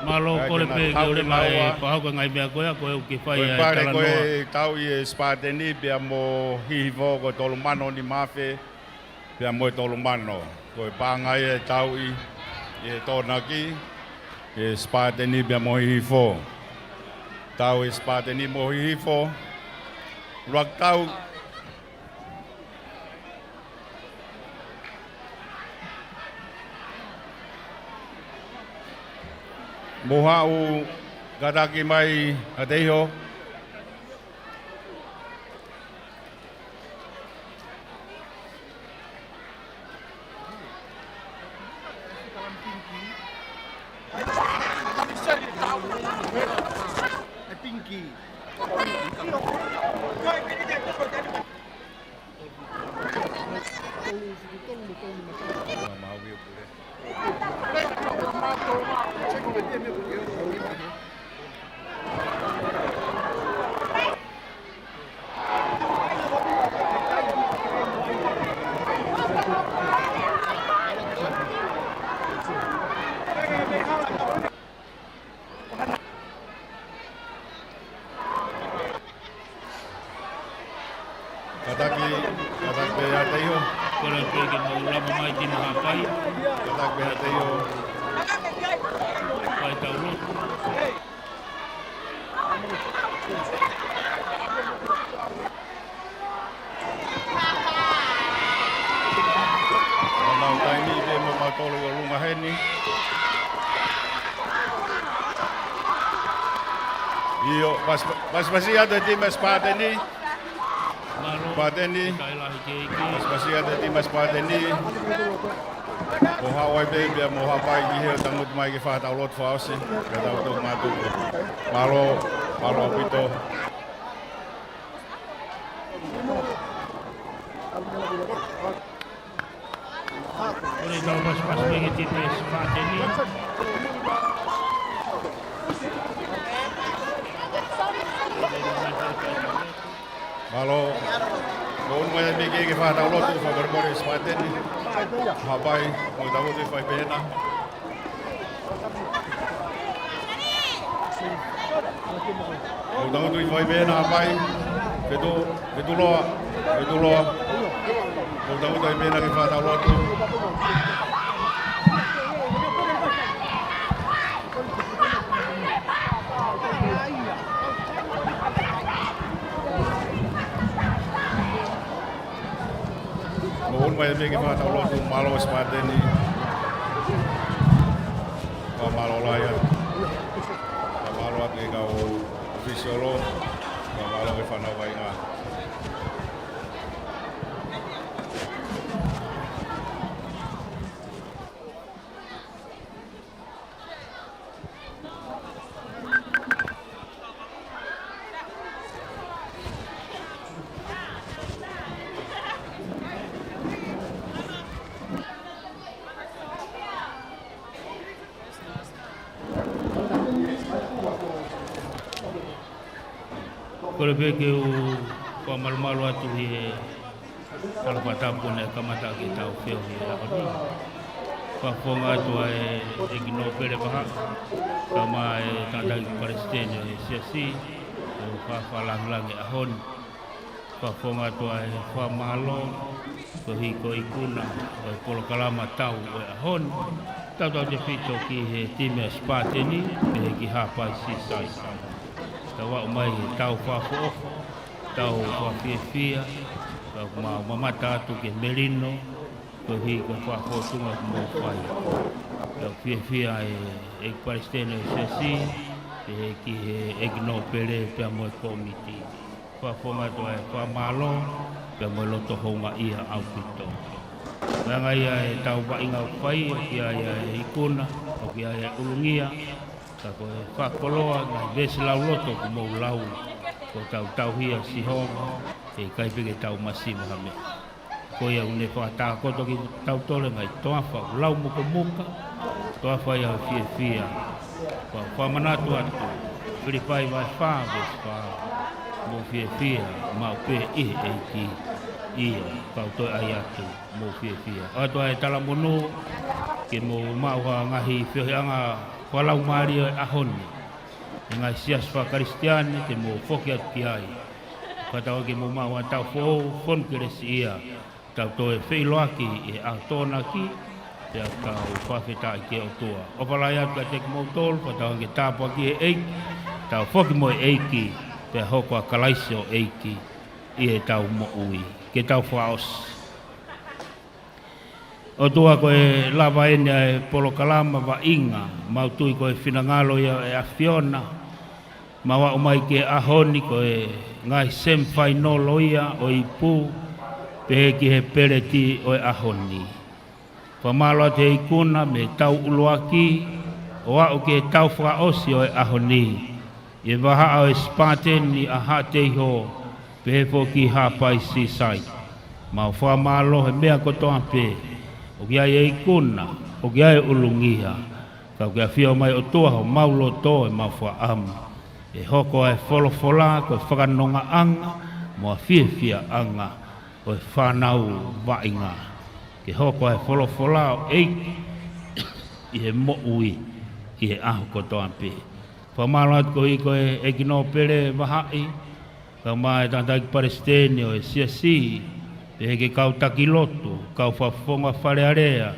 Malo kore pe ke ore mai pahauka ngai mea koea koe uke whai e talanoa. Koe tau i e Spateni pia mo hihivo ko tolu mano ni mawhe pia mo tolu mano. Koe pāngai e tau i e tōnaki e Spateni pia mo hihivo. Tau e Spateni mo hihivo. Ruak tau moha u gadaki mai ateiho. Katake ateiho. Kore pe ke maulama mai kina hapai. Katake ateiho. Pai tau lo. Manau taini te mo matolo o lunga heni. Io pas ada tim Spateni. Spateni. Pas ada tim Spateni. Moha oi baby moha pai ki he tangut mai ki fa tau lot fa osi. Ka tau to matu. Malo pito. Ore tau pas pengen tipe Spateni. Malo Bon mai bigi ke fa tau lot fa berbore Spateni. Hapai mo tau te fa pena. Mo tau te fa pena hapai. Betu loa. Mo tau te pena ke fa tau lot. Mohon mai bigi fa tau lot malo Spateni. Malo laya. Malo ate kau officialo. Malo ke fa na vai nga. Kore pe ke o malu atu hi e kala patapu ne kamata ki tau wheo hi e lakoni. Whafonga atu e gino pere paha. Kama e tandaki Palestina e siasi. O whawhalang-lang e ahon. Whafonga atu e whamalo. Ko hi ko ikuna. O polo kalama tau e ahon. Tau te whito ki he time Spateni. Te he ki hapai si sai. Tawa mai tau whafo, tau whawhiawhia, tau mamata atu ke merino, ko hi ko whafo tunga mo whai. Tau whiawhia e Palestina e sesi, te he ki he egno pere pia mo e komiti. Whafonga toa e whamalo, pia mo e loto honga ia au pito. Nanga ia e tau wainga whai, kia ia e ikuna, o kia ia e ulungia, ka ko whakoloa ngai vesi lau loto ku mou lau ko tau hia si honga e kai peke tau masima hame ko ia une whata koto ki tau tole ngai toafa lau muka muka toafa ia fia ko whamanatu atu whiripai vai whāwes whā mo fia mau pe e ki ia kau toi ai atu mo fia atoa e tala mono ke mo maua ngahi whianga walau maari o ahoni. Ngai sias wha Kristiane te mo whoki atu ki ai. Katawa ke mo maua tau whon keresi ia. Tau toe whiloaki e a tōna ki. Te a tau whawheta i ke o toa. O palai atu ka te mo tolu, katawa ke tāpua ki e eiki. Tau whoki mo e eiki. Te hoko a kalaisi o eiki. I e tau mo ui. Ke tau whaos. O tua koe lava ene e polo kalama wa inga, mautui koe finangalo ia e awhiona, mawa o mai ke ahoni koe ngai semwhai nolo ia o i pū, pehe ki he pereti o e ahoni. Whamalo te ikuna me tau uluaki, o au ke tau whaosi o e ahoni, e waha o e spateni a hate iho, pehe po ki hapai si sai. Ma whamalo he mea kotoa pe, o kia e ikuna, o kia e ulungiha, kau kia whio mai o tua ho maulo tō e mawha amu. E hoko e wholofola, ko e whakanonga anga, mua whiawhia anga, o e whanau wainga. Ke hoko e wholofola o eiki, i he mo ui, i he ahu kotoa pe. Whamalat ko i ko e kino pere wahai, kau mai tantai Palestine o e siasi, pe ke kau taki lotu, kau whafonga wharearea,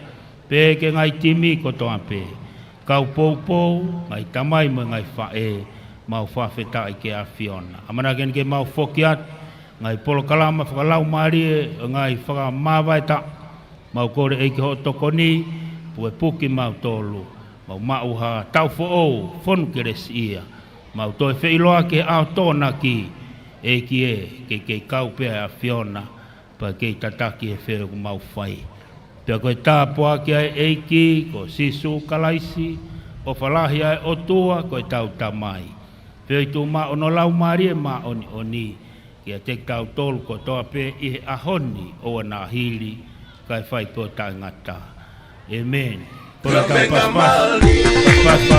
pe ke ngai timi kotoa pe. Kau poupou, ngai tamai mo ngai whae, mau whawheta i ke a whiona. Amana ken ke mau whokiat, ngai polo kalama whakalau marie, ngai whakamawai mau kore eiki ho tokoni, pue puki mau tolu, mau mauha tau fo'ou, whonu keres ia, mau toi whiloa ke ao tōna ki, eiki ke kau pea a whiona, pa kei tataki e whero ku mau whai. Pea koe tāpua ki ai eiki, ko sisu kalaisi, o whalahi ai o tua, koe tau tamai. Pea i tū ma ono lau marie ma oni oni, ki a te tau tolu ko toa pe i he ahoni o ana hili, kai whai ko tai ngata. Amen. Kora tau paspas